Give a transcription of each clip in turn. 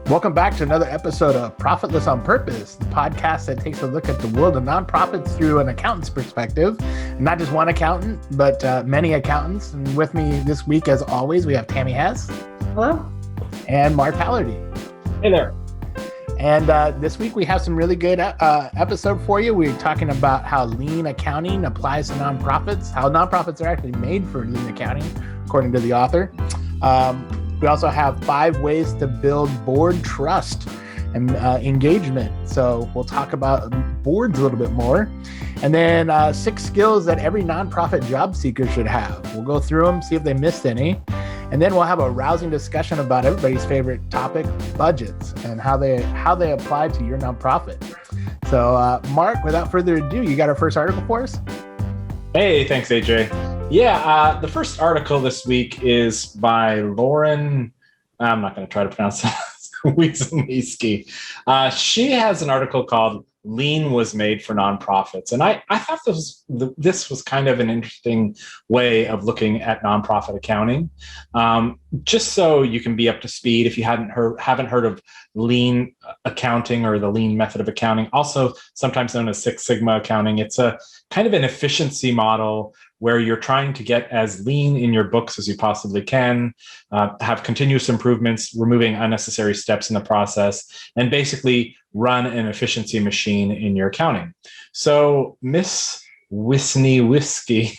Welcome back to another episode of Profitless on Purpose, the podcast that takes a look at the world of nonprofits through an accountant's perspective. Not just one accountant, but many accountants. And with me this week, as always, we have Tammy Hess. Hello. And Mark Palardy. Hey there. And this week we have some really good episode for you. We're talking about how lean accounting applies to nonprofits, how nonprofits are actually made for lean accounting, according to the author. We also have 5 ways to build board trust and engagement. So we'll talk about boards a little bit more. And then 6 skills that every nonprofit job seeker should have. We'll go through them, see if they missed any. And then we'll have a rousing discussion about everybody's favorite topic, budgets, and how they apply to your nonprofit. So Mark, without further ado, you got our first article for us? Hey, thanks, AJ. Yeah, the first article this week is by Lauren. I'm not going to try to pronounce that. Wiesniewski. She has an article called "Lean Was Made for Nonprofits," and I thought this was kind of an interesting way of looking at nonprofit accounting. Just so you can be up to speed, if you haven't heard of lean accounting or the lean method of accounting, also sometimes known as Six Sigma accounting. It's a kind of an efficiency model where you're trying to get as lean in your books as you possibly can, have continuous improvements, removing unnecessary steps in the process, and basically run an efficiency machine in your accounting. So Miss Wiesniewski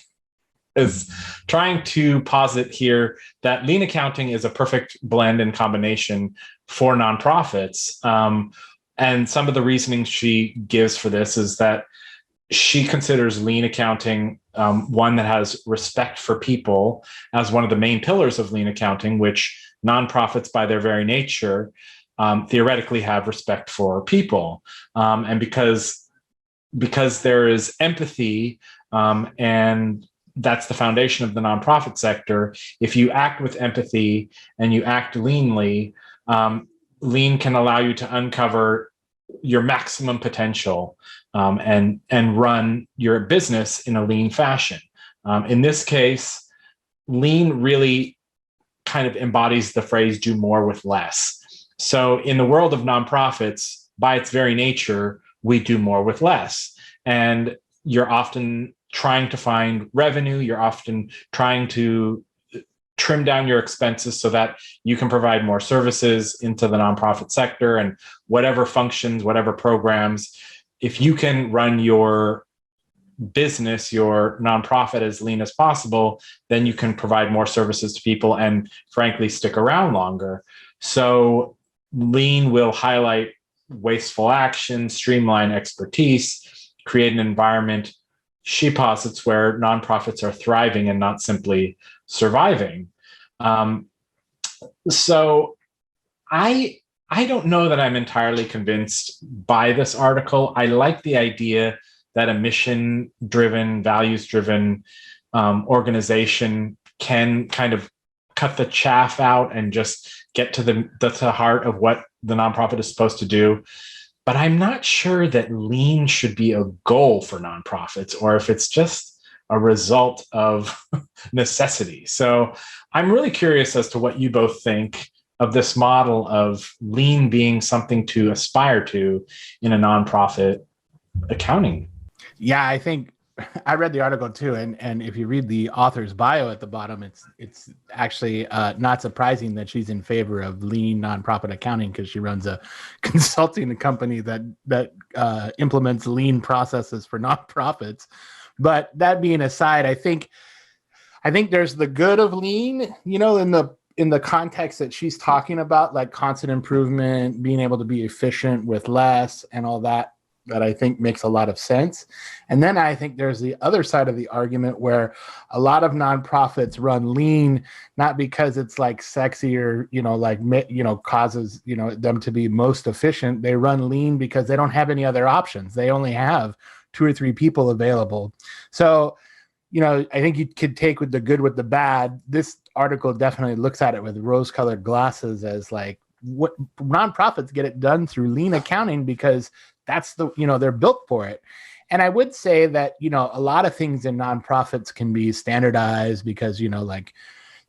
is trying to posit here that lean accounting is a perfect blend and combination for nonprofits. And some of the reasoning she gives for this is that she considers lean accounting one that has respect for people as one of the main pillars of lean accounting, which nonprofits by their very nature theoretically have respect for people. And because there is empathy and that's the foundation of the nonprofit sector, if you act with empathy and you act leanly, lean can allow you to uncover your maximum potential and run your business in a lean fashion. In this case, lean really kind of embodies the phrase "do more with less." So in the world of nonprofits, by its very nature, we do more with less. And you're often trying to find revenue. You're often trying to trim down your expenses so that you can provide more services into the nonprofit sector and whatever functions, whatever programs. If you can run your business, your nonprofit as lean as possible, then you can provide more services to people and frankly stick around longer. So lean will highlight wasteful action, streamline expertise, create an environment, she posits, where nonprofits are thriving and not simply surviving. So I don't know that I'm entirely convinced by this article. I like the idea that a mission-driven, values-driven organization can kind of cut the chaff out and just get to the heart of what the nonprofit is supposed to do. But I'm not sure that lean should be a goal for nonprofits, or if it's just a result of necessity. So I'm really curious as to what you both think of this model of lean being something to aspire to in a nonprofit accounting. Yeah, I think I read the article too, and if you read the author's bio at the bottom, it's actually not surprising that she's in favor of lean nonprofit accounting, because she runs a consulting company that implements lean processes for nonprofits. But that being aside, I think there's the good of lean, in the context that she's talking about, like constant improvement, being able to be efficient with less and all that I think makes a lot of sense. And then I think there's the other side of the argument where a lot of nonprofits run lean, not because it's like sexy or, causes, them to be most efficient. They run lean because they don't have any other options. They only have 2 or 3 people available. So, I think you could take with the good with the bad. This article definitely looks at it with rose-colored glasses as like, what nonprofits get it done through lean accounting because that's they're built for it. And I would say that, a lot of things in nonprofits can be standardized because,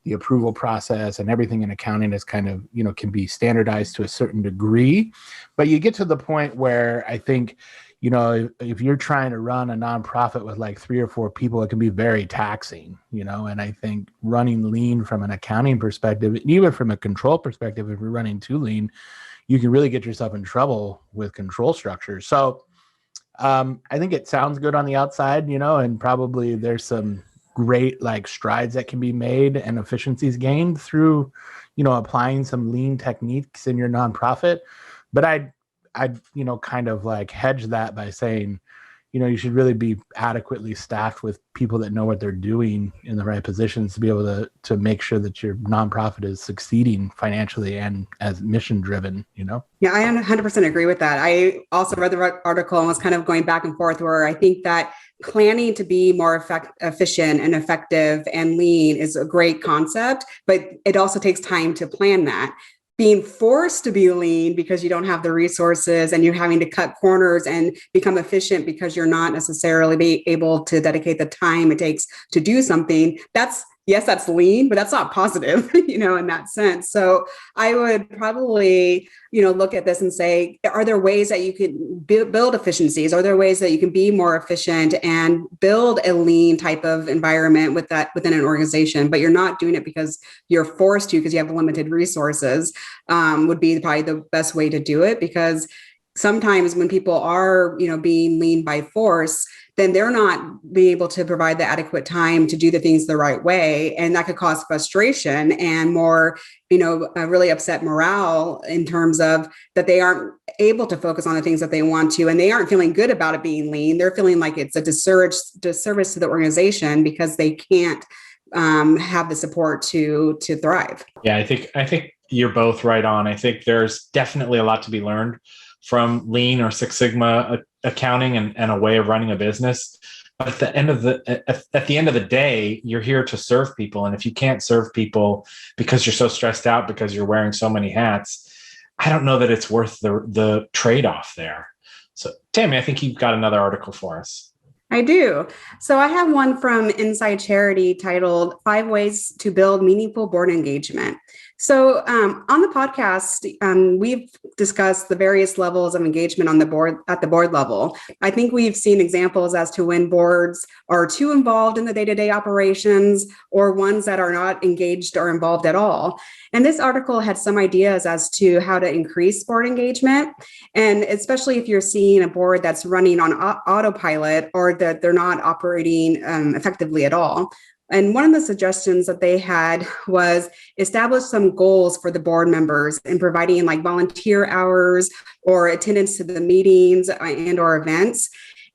the approval process and everything in accounting is kind of, can be standardized to a certain degree. But you get to the point where I think, if you're trying to run a nonprofit with like 3 or 4 people, it can be very taxing, and I think running lean from an accounting perspective, and even from a control perspective, if you're running too lean, you can really get yourself in trouble with control structures. So I think it sounds good on the outside, and probably there's some great like strides that can be made and efficiencies gained through, applying some lean techniques in your nonprofit. But I'd kind of like hedge that by saying, you should really be adequately staffed with people that know what they're doing in the right positions to be able to make sure that your nonprofit is succeeding financially and as mission driven, Yeah, I 100% agree with that. I also read the article and was kind of going back and forth where I think that planning to be more efficient and effective and lean is a great concept, but it also takes time to plan that. Being forced to be lean because you don't have the resources and you're having to cut corners and become efficient because you're not necessarily be able to dedicate the time it takes to do something, that's lean, but that's not positive, in that sense. So I would probably, look at this and say, are there ways that you can build efficiencies? Are there ways that you can be more efficient and build a lean type of environment within an organization, but you're not doing it because you're forced to because you have limited resources, would be probably the best way to do it. Because sometimes when people are, being lean by force, then they're not being able to provide the adequate time to do the things the right way. And that could cause frustration and more, really upset morale in terms of that they aren't able to focus on the things that they want to, and they aren't feeling good about it being lean. They're feeling like it's a disservice to the organization because they can't have the support to thrive. Yeah, I think you're both right on. I think there's definitely a lot to be learned from Lean or Six Sigma accounting and a way of running a business. But at the end of the day, you're here to serve people. And if you can't serve people because you're so stressed out because you're wearing so many hats, I don't know that it's worth the trade-off there. So Tammy, I think you've got another article for us. I do. So I have one from Inside Charity titled 5 Ways to Build Meaningful Board Engagement. So on the podcast, we've discussed the various levels of engagement on the board at the board level. I think we've seen examples as to when boards are too involved in the day-to-day operations or ones that are not engaged or involved at all. And this article had some ideas as to how to increase board engagement. And especially if you're seeing a board that's running on autopilot or that they're not operating effectively at all. And one of the suggestions that they had was establish some goals for the board members in providing like volunteer hours or attendance to the meetings and or events.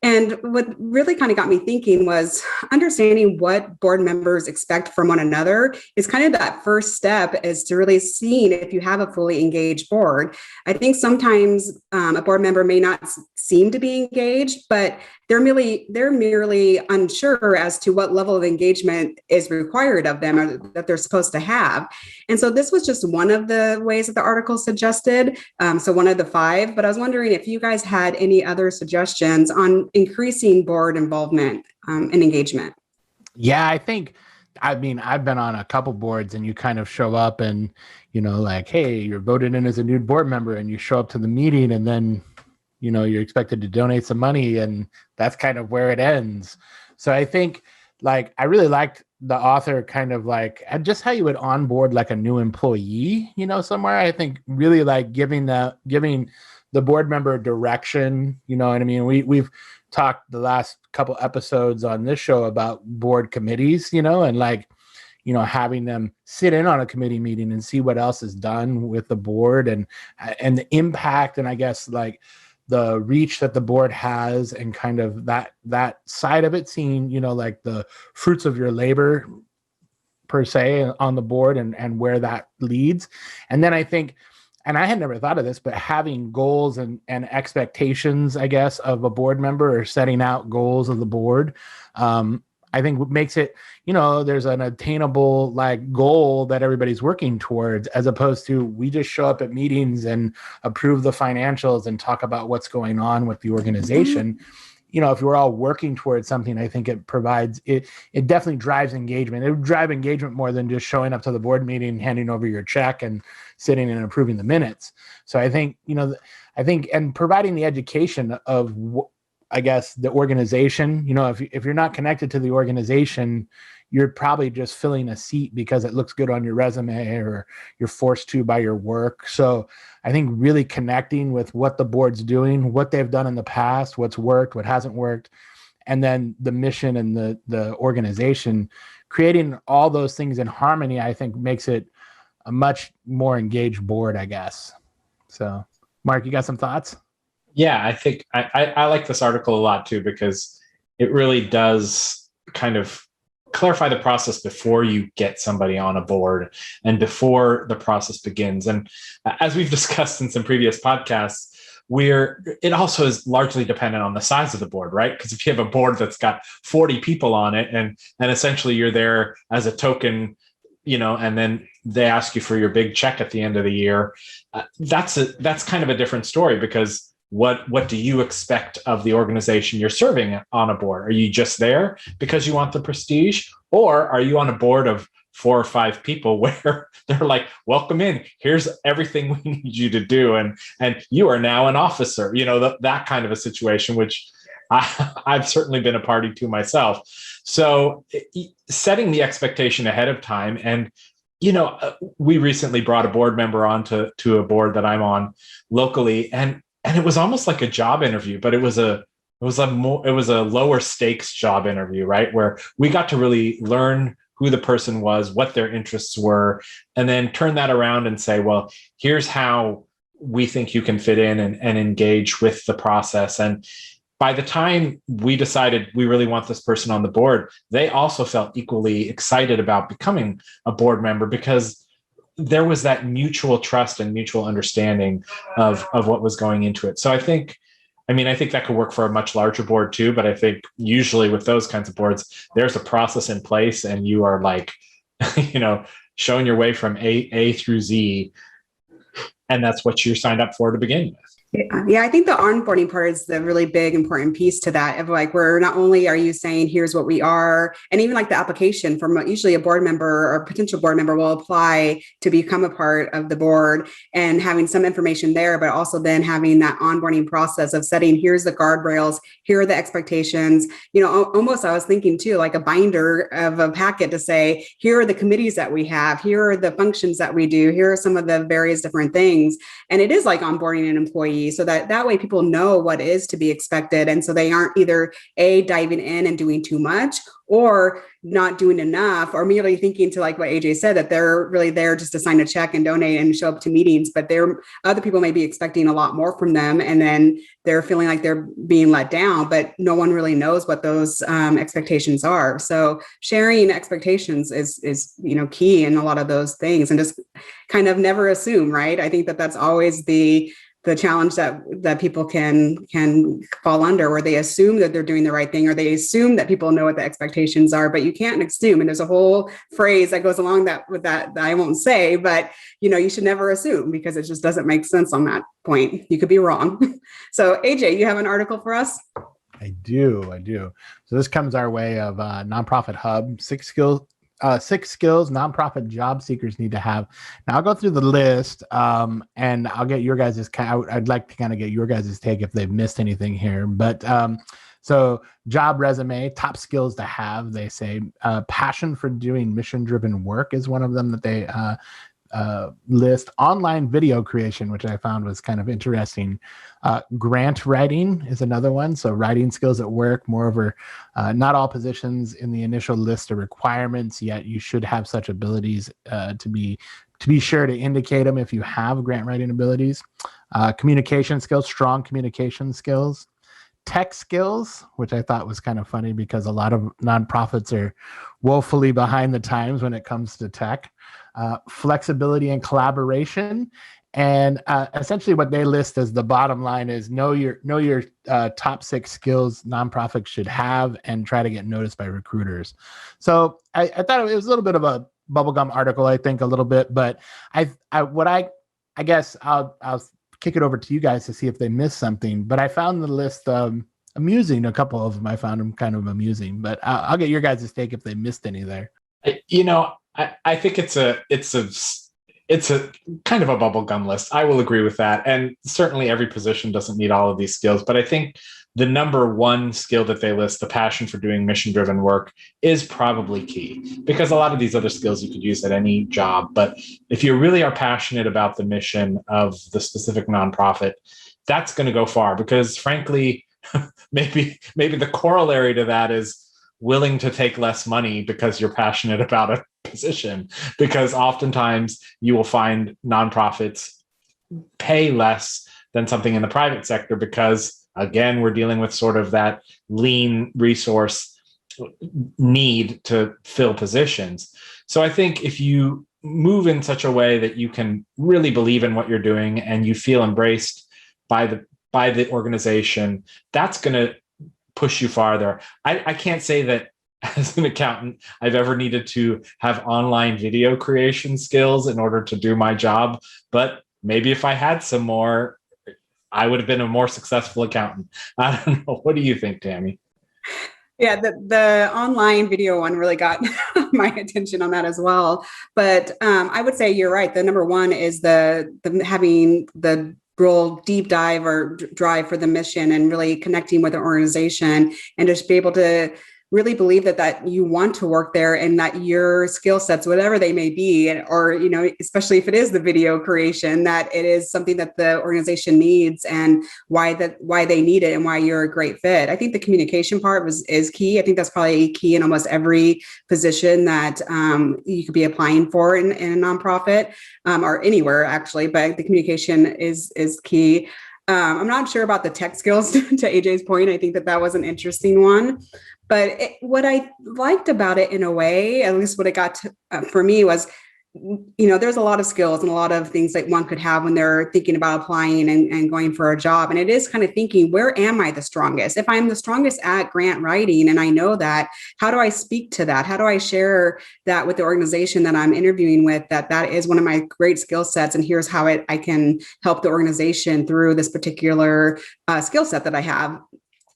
And what really kind of got me thinking was understanding what board members expect from one another is kind of that first step is to really seeing if you have a fully engaged board. I think sometimes a board member may not seem to be engaged, but they're merely unsure as to what level of engagement is required of them or that they're supposed to have. And so this was just one of the ways that the article suggested. So one of the 5, but I was wondering if you guys had any other suggestions on increasing board involvement and engagement. Yeah, I've been on a couple boards and you kind of show up and, like, hey, you're voted in as a new board member and you show up to the meeting and then, you're expected to donate some money and that's kind of where it ends. So I think like, I really liked the author kind of like just how you would onboard like a new employee, somewhere. I think really like giving the board member direction, you know what I mean? We've talked the last couple episodes on this show about board committees, and like, having them sit in on a committee meeting and see what else is done with the board and the impact and I guess like the reach that the board has and kind of that side of it, seeing, like the fruits of your labor per se on the board and where that leads. And then I think, and I had never thought of this, but having goals and expectations, I guess, of a board member or setting out goals of the board, I think makes it, there's an attainable like goal that everybody's working towards, as opposed to we just show up at meetings and approve the financials and talk about what's going on with the organization. if we're all working towards something, I think it provides it. It definitely drives engagement. It would drive engagement more than just showing up to the board meeting, handing over your check, and sitting and approving the minutes. So I think and providing the education of, I guess, the organization. If you're not connected to the organization, you're probably just filling a seat because it looks good on your resume or you're forced to by your work. So I think really connecting with what the board's doing, what they've done in the past, what's worked, what hasn't worked, and then the mission and the organization, creating all those things in harmony, I think makes it a much more engaged board, I guess. So, Mark, you got some thoughts? Yeah, I think I like this article a lot too, because it really does kind of clarify the process before you get somebody on a board and before the process begins. And as we've discussed in some previous podcasts, it also is largely dependent on the size of the board, right? Because if you have a board that's got 40 people on it and essentially you're there as a token, and then they ask you for your big check at the end of the year, that's kind of a different story, because what do you expect of the organization you're serving on a board? Are you just there because you want the prestige, or are you on a board of 4 or 5 people where they're like, welcome in, here's everything we need you to do, and you are now an officer, that kind of a situation, which I've certainly been a party to myself. So setting the expectation ahead of time. And we recently brought a board member on to a board that I'm on locally, and it was almost like a job interview, but it was a lower stakes job interview, right? Where we got to really learn who the person was, what their interests were, and then turn that around and say, well, here's how we think you can fit in and engage with the process. And by the time we decided we really want this person on the board, they also felt equally excited about becoming a board member, because there was that mutual trust and mutual understanding of what was going into it. So I think that could work for a much larger board too, but I think usually with those kinds of boards, there's a process in place and you are like, showing your way from A through Z. And that's what you're signed up for to begin with. Yeah, I think the onboarding part is the really big, important piece to that. Of like, where not only are you saying, here's what we are, and even like the application from usually a board member or potential board member will apply to become a part of the board, and having some information there, but also then having that onboarding process of setting, here's the guardrails, here are the expectations. Almost I was thinking too, like a binder of a packet to say, here are the committees that we have, here are the functions that we do, here are some of the various different things. And it is like onboarding an employee, so that way people know what is to be expected. And so they aren't either diving in and doing too much, or not doing enough, or merely thinking, to like what AJ said, that they're really there just to sign a check and donate and show up to meetings, but other people may be expecting a lot more from them, and then they're feeling like they're being let down, but no one really knows what those expectations are. So sharing expectations is key in a lot of those things, and just kind of never assume, right? I think that's always the challenge that people can fall under, where they assume that they're doing the right thing, or they assume that people know what the expectations are, but you can't assume. And there's a whole phrase that goes along with that I won't say, but you should never assume, because it just doesn't make sense on that point. You could be wrong. So AJ, you have an article for us? I do. So this comes our way of Nonprofit Hub, 6 skills nonprofit job seekers need to have. Now I'll go through the list, and I'll get your guys' I'd like to kind of get your guys' take if they've missed anything here. But so job resume, top skills to have, they say. Passion for doing mission-driven work is one of them that they list. Online video creation, which I found was kind of interesting. Grant writing is another one. So writing skills at work, moreover, not all positions in the initial list are requirements, yet you should have such abilities to be sure to indicate them if you have grant writing abilities. Communication skills, strong communication skills. Tech skills, which I thought was kind of funny because a lot of nonprofits are woefully behind the times when it comes to tech. Flexibility and collaboration. And essentially what they list as the bottom line is know your top 6 skills nonprofits should have, and try to get noticed by recruiters. So I thought it was a little bit of a bubblegum article, I think, a little bit, but I guess I'll kick it over to you guys to see if they missed something. But I found the list amusing. A couple of them I found them kind of amusing, but I'll get your guys' take if they missed any there. I think it's a kind of a bubblegum list. I will agree with that. And certainly every position doesn't need all of these skills, but I think the number one skill that they list, the passion for doing mission-driven work, is probably key, because a lot of these other skills you could use at any job. But if you really are passionate about the mission of the specific nonprofit, that's going to go far, because frankly, maybe the corollary to that is willing to take less money because you're passionate about a position, because oftentimes you will find nonprofits pay less than something in the private sector, because again, we're dealing with sort of that lean resource need to fill positions. So I think if you move in such a way that you can really believe in what you're doing and you feel embraced by the organization, that's going to push you farther. I can't say that as an accountant I've ever needed to have online video creation skills in order to do my job, but maybe if I had some more, I would have been a more successful accountant. I don't know. What do you think, Tammy? Yeah, the online video one really got my attention on that as well. But I would say you're right. The number one is the having the real deep dive or drive for the mission and really connecting with the organization, and just be able to really believe that you want to work there, and that your skill sets, whatever they may be, or, especially if it is the video creation, that it is something that the organization needs, and why they need it, and why you're a great fit. I think the communication part is key. I think that's probably key in almost every position that you could be applying for in a nonprofit, or anywhere actually, but the communication is key. I'm not sure about the tech skills to AJ's point. I think that was an interesting one. But what I liked about it in a way, at least what it got to, for me, was, there's a lot of skills and a lot of things that one could have when they're thinking about applying and going for a job. And it is kind of thinking, where am I the strongest? If I'm the strongest at grant writing and I know that, how do I speak to that? How do I share that with the organization that I'm interviewing with, that is one of my great skill sets, and here's how I can help the organization through this particular skill set that I have.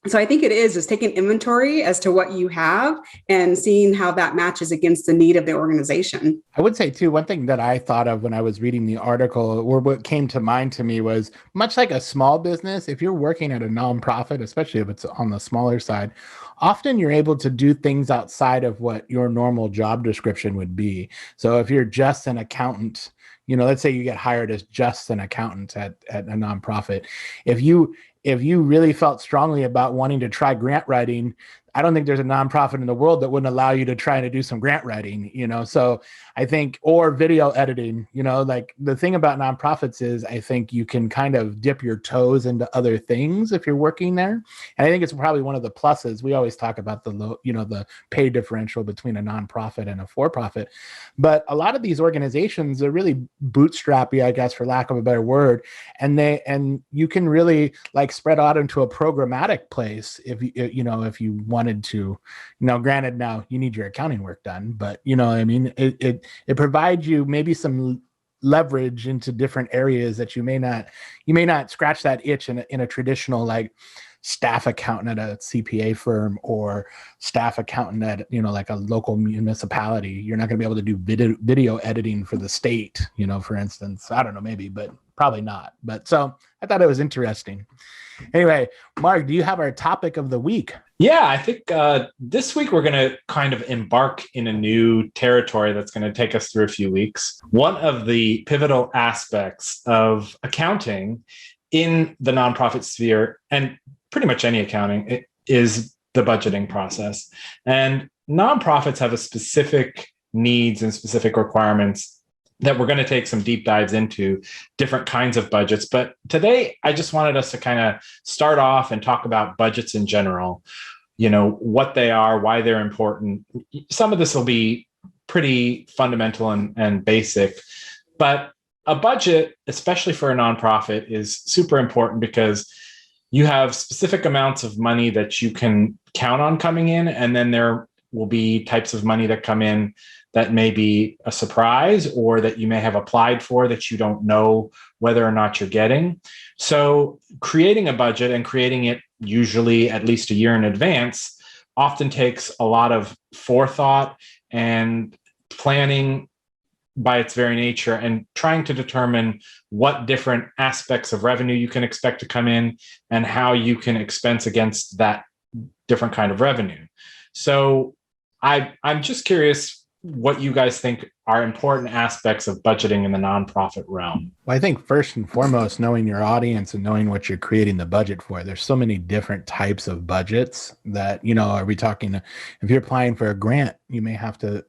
So I think it is just taking inventory as to what you have and seeing how that matches against the need of the organization. I would say too, one thing that I thought of when I was reading the article, or what came to mind to me, was much like a small business, if you're working at a nonprofit, especially if it's on the smaller side, often you're able to do things outside of what your normal job description would be. So if you're just an accountant, let's say you get hired as just an accountant at a nonprofit. If you really felt strongly about wanting to try grant writing, I don't think there's a nonprofit in the world that wouldn't allow you to try to do some grant writing, So I think, or video editing, like the thing about nonprofits is I think you can kind of dip your toes into other things if you're working there. And I think it's probably one of the pluses. We always talk about the pay differential between a nonprofit and a for-profit, but a lot of these organizations are really bootstrappy, I guess, for lack of a better word. And you can really like spread out into a programmatic place if you wanted to, granted now you need your accounting work done, but it provides you maybe some leverage into different areas that you may not scratch that itch in a traditional like staff accountant at a CPA firm or staff accountant at like a local municipality. You're not going to be able to do video editing for the state, for instance. I don't know, maybe, but probably not. But so I thought it was interesting. Anyway, Mark, do you have our topic of the week? Yeah, I think this week we're going to kind of embark in a new territory that's going to take us through a few weeks. One of the pivotal aspects of accounting in the nonprofit sphere, and pretty much any accounting, is the budgeting process. And nonprofits have a specific needs and specific requirements that we're going to take some deep dives into, different kinds of budgets. But today, I just wanted us to kind of start off and talk about budgets in general, what they are, why they're important. Some of this will be pretty fundamental and basic, but a budget, especially for a nonprofit, is super important because you have specific amounts of money that you can count on coming in, and then there will be types of money that come in that may be a surprise or that you may have applied for that you don't know whether or not you're getting. So creating a budget and creating it usually at least a year in advance, often takes a lot of forethought and planning by its very nature, and trying to determine what different aspects of revenue you can expect to come in and how you can expense against that different kind of revenue. So I'm just curious what you guys think are important aspects of budgeting in the nonprofit realm. Well, I think first and foremost, knowing your audience and knowing what you're creating the budget for. There's so many different types of budgets that, are we talking, if you're applying for a grant, you may have to,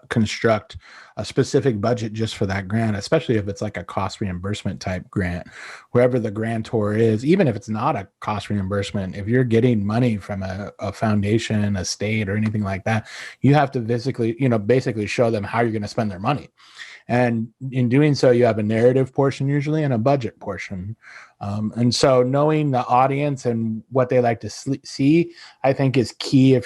construct a specific budget just for that grant, especially if it's like a cost reimbursement type grant, wherever the grantor is, even if it's not a cost reimbursement, if you're getting money from a foundation, a state, or anything like that, you have to basically show them how you're going to spend their money. And in doing so, you have a narrative portion usually and a budget portion. And so knowing the audience and what they like to see, I think is key and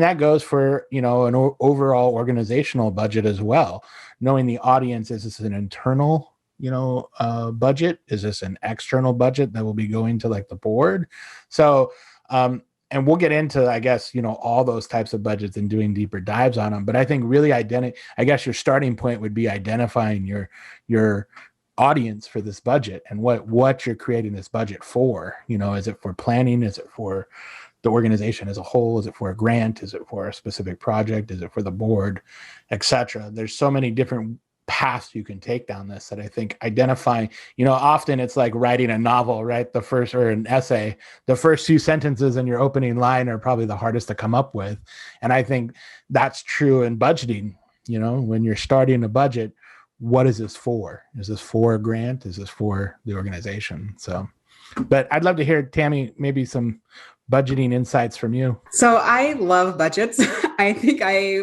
that goes for, an overall organizational budget as well. Knowing the audience, is this an internal, budget? Is this an external budget that will be going to like the board? So, and we'll get into, I guess, all those types of budgets and doing deeper dives on them. But I think really I guess your starting point would be identifying your audience for this budget and what you're creating this budget for. Is it for planning? Is it for the organization as a whole? Is it for a grant? Is it for a specific project? Is it for the board, etc.? There's so many different paths you can take down this that I think identifying, often it's like writing a novel, right? Or an essay, the first few sentences in your opening line are probably the hardest to come up with. And I think that's true in budgeting. When you're starting a budget, what is this for? Is this for a grant? Is this for the organization? So, but I'd love to hear, Tammy, maybe some budgeting insights from you. So I love budgets. I think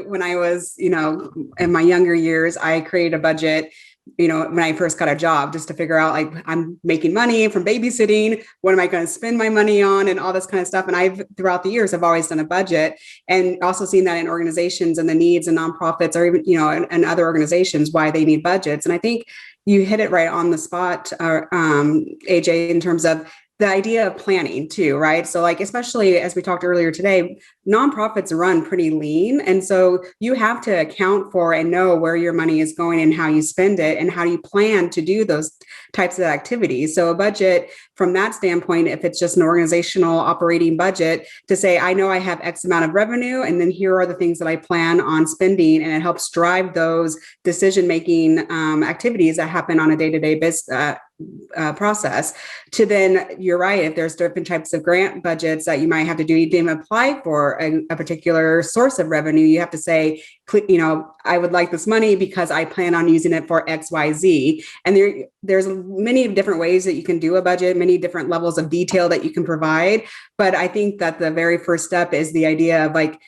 when I was, in my younger years, I created a budget, when I first got a job, just to figure out, like, I'm making money from babysitting. What am I going to spend my money on and all this kind of stuff. And throughout the years, I've always done a budget, and also seen that in organizations and the needs and nonprofits, or even, and other organizations, why they need budgets. And I think you hit it right on the spot, AJ, in terms of the idea of planning too, right? So like, especially as we talked earlier today, nonprofits run pretty lean. And so you have to account for and know where your money is going and how you spend it and how you plan to do those types of activities. So a budget from that standpoint, if it's just an organizational operating budget, to say, I know I have X amount of revenue, and then here are the things that I plan on spending, and it helps drive those decision-making activities that happen on a day-to-day business process. To then, you're right, if there's different types of grant budgets that you might have to do, you didn't apply for a particular source of revenue, you have to say, I would like this money because I plan on using it for X, Y, Z. And there's many different ways that you can do a budget, many different levels of detail that you can provide. But I think that the very first step is the idea of, like,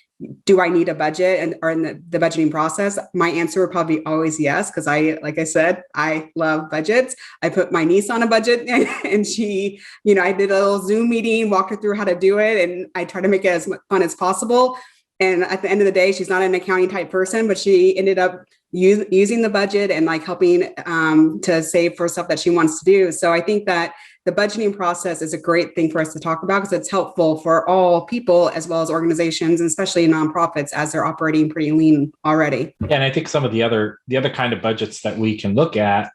do I need a budget or in the budgeting process? My answer would probably be always yes, because like I said, I love budgets. I put my niece on a budget, and she, I did a little Zoom meeting, walked her through how to do it, and I try to make it as fun as possible. And at the end of the day, she's not an accounting type person, but she ended up using the budget and like helping to save for stuff that she wants to do. So I think that the budgeting process is a great thing for us to talk about, because it's helpful for all people as well as organizations, and especially nonprofits, as they're operating pretty lean already. Yeah, and I think some of the other kind of budgets that we can look at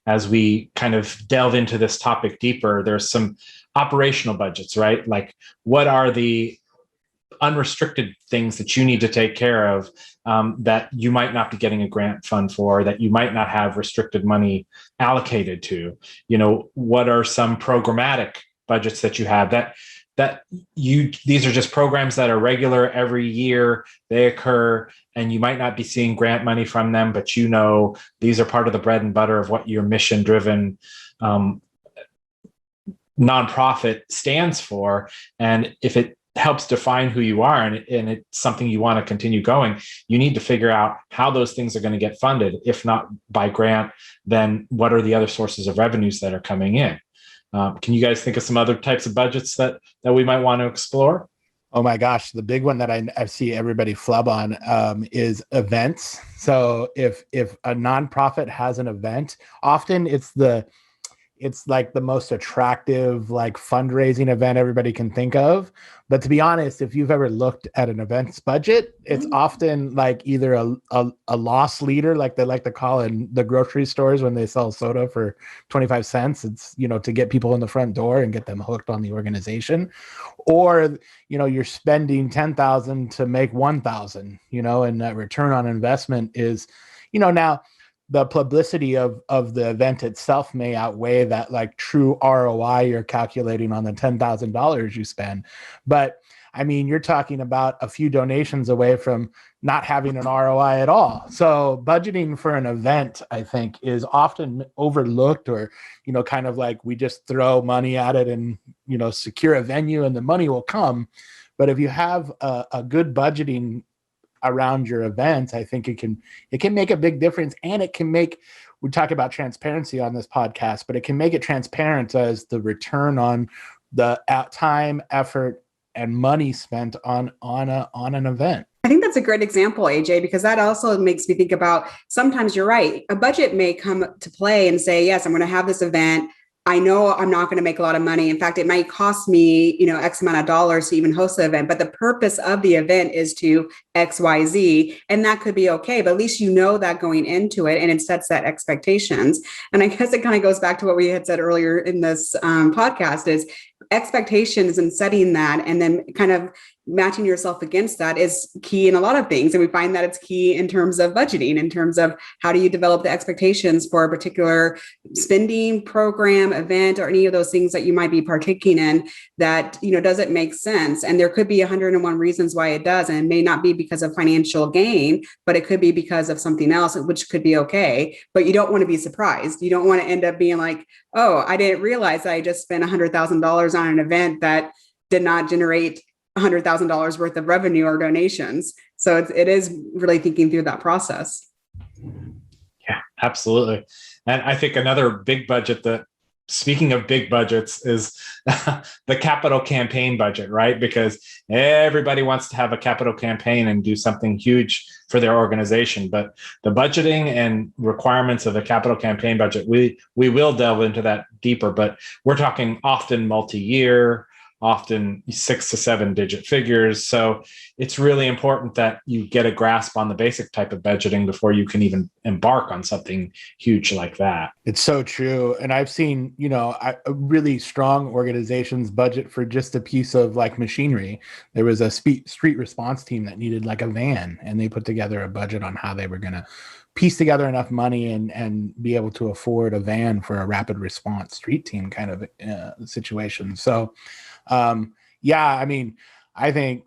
as we kind of delve into this topic deeper, there's some operational budgets, right? Like, what are the unrestricted things that you need to take care of that you might not be getting a grant fund for, that you might not have restricted money allocated to? What are some programmatic budgets that you have these are just programs that are regular every year, they occur, and you might not be seeing grant money from them, but these are part of the bread and butter of what your mission driven nonprofit stands for. And if it helps define who you are, and it's something you want to continue going, you need to figure out how those things are going to get funded. If not by grant, then what are the other sources of revenues that are coming in? Can you guys think of some other types of budgets that we might want to explore? Oh my gosh, the big one that I see everybody flub on is events. So if a nonprofit has an event, often it's it's like the most attractive like fundraising event everybody can think of. But to be honest, if you've ever looked at an event's budget, it's often like either a loss leader, like they like to call in the grocery stores when they sell soda for 25 cents. It's, to get people in the front door and get them hooked on the organization. Or, you're spending 10,000 to make 1,000, and that return on investment is, now the publicity of the event itself may outweigh that like true ROI you're calculating on the $10,000 you spend. But I mean, you're talking about a few donations away from not having an ROI at all. So budgeting for an event, I think, is often overlooked, or, kind of like we just throw money at it and, secure a venue and the money will come. But if you have a good budgeting around your event, I think it can make a big difference. And we talk about transparency on this podcast, but it can make it transparent as the return on the time, effort, and money spent on an event. I think that's a great example, AJ, because that also makes me think about, sometimes you're right. A budget may come to play and say, yes, I'm going to have this event. I know I'm not going to make a lot of money. In fact, it might cost me, X amount of dollars to even host the event, but the purpose of the event is to X, Y, Z. And that could be okay, but at least that going into it, and it sets that expectations. And I guess it kind of goes back to what we had said earlier in this podcast, is expectations and setting that, and then kind of matching yourself against that is key in a lot of things. And we find that it's key in terms of budgeting, in terms of how do you develop the expectations for a particular spending program, event, or any of those things that you might be partaking in that, does it make sense? And there could be 101 reasons why it does. And it may not be because of financial gain, but it could be because of something else, which could be okay. But you don't want to be surprised. You don't want to end up being like, oh, I didn't realize that I just spent $100,000 on an event that did not generate $100,000 worth of revenue or donations. So it is really thinking through that process. Yeah, absolutely. And I think another big budget that, speaking of big budgets, is the capital campaign budget, right? Because everybody wants to have a capital campaign and do something huge for their organization. But the budgeting and requirements of a capital campaign budget, we will delve into that deeper, but we're talking often multi-year, often 6 to 7 digit figures. So it's really important that you get a grasp on the basic type of budgeting before you can even embark on something huge like that. It's so true. And I've seen, really strong organizations budget for just a piece of like machinery. There was a street response team that needed like a van, and they put together a budget on how they were going to piece together enough money and be able to afford a van for a rapid response street team kind of situation. So, I mean, I think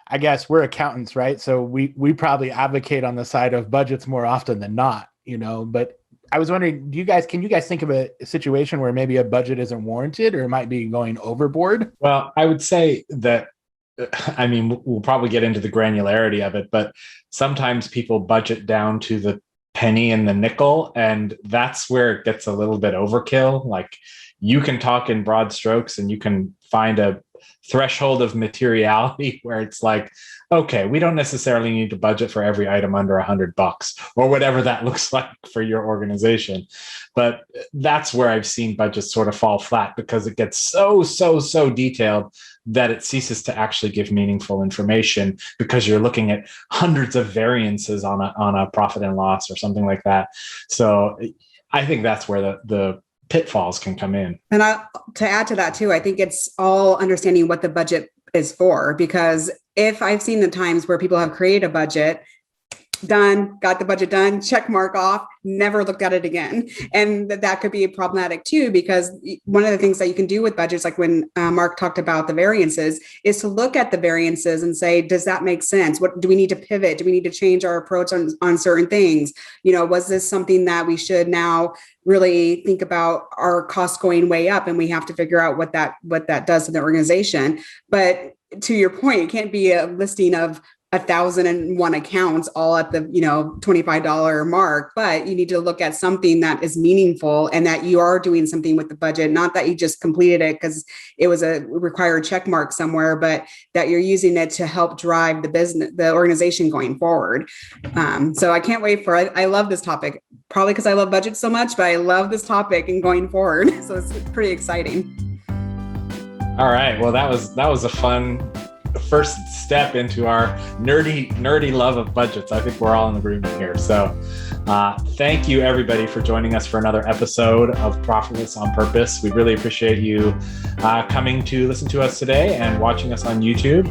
I guess we're accountants, right? So we probably advocate on the side of budgets more often than not, but I was wondering, can you guys think of a situation where maybe a budget isn't warranted or it might be going overboard? Well, I would say that, I mean, we'll probably get into the granularity of it, but sometimes people budget down to the penny and the nickel, and that's where it gets a little bit overkill. Like, you can talk in broad strokes and you can find a threshold of materiality where it's like, okay, we don't necessarily need to budget for every item under $100 or whatever that looks like for your organization. But that's where I've seen budgets sort of fall flat, because it gets so detailed that it ceases to actually give meaningful information, because you're looking at hundreds of variances on a profit and loss or something like that. So I think that's where the pitfalls can come in. And to add to that too, I think it's all understanding what the budget is for, because if I've seen the times where people have created a budget, got the budget done, check mark off, never looked at it again. And that could be problematic too, because one of the things that you can do with budgets, like when Mark talked about the variances, is to look at the variances and say, does that make sense? What do we need to pivot? Do we need to change our approach on certain things? Was this something that we should now really think about our costs going way up, and we have to figure out what that does to the organization? But to your point, it can't be a listing of 1,001 accounts all at the, $25 mark, but you need to look at something that is meaningful and that you are doing something with the budget, not that you just completed it because it was a required check mark somewhere, but that you're using it to help drive the business, the organization going forward. So I can't wait I love this topic, probably because I love budget so much, but I love this topic and going forward. So it's pretty exciting. All right. Well, that was a fun first step into our nerdy love of budgets. I think we're all in agreement here. So thank you everybody for joining us for another episode of Profitless on Purpose. We really appreciate you coming to listen to us today and watching us on YouTube.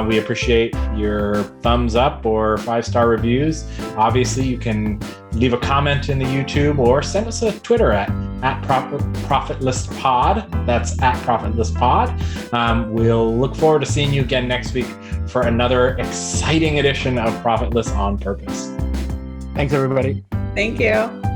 We appreciate your thumbs up or 5-star reviews. Obviously, you can leave a comment in the YouTube or send us a Twitter at ProfitlessPod. That's at ProfitlessPod. We'll look forward to seeing you again next week for another exciting edition of Profitless on Purpose. Thanks, everybody. Thank you.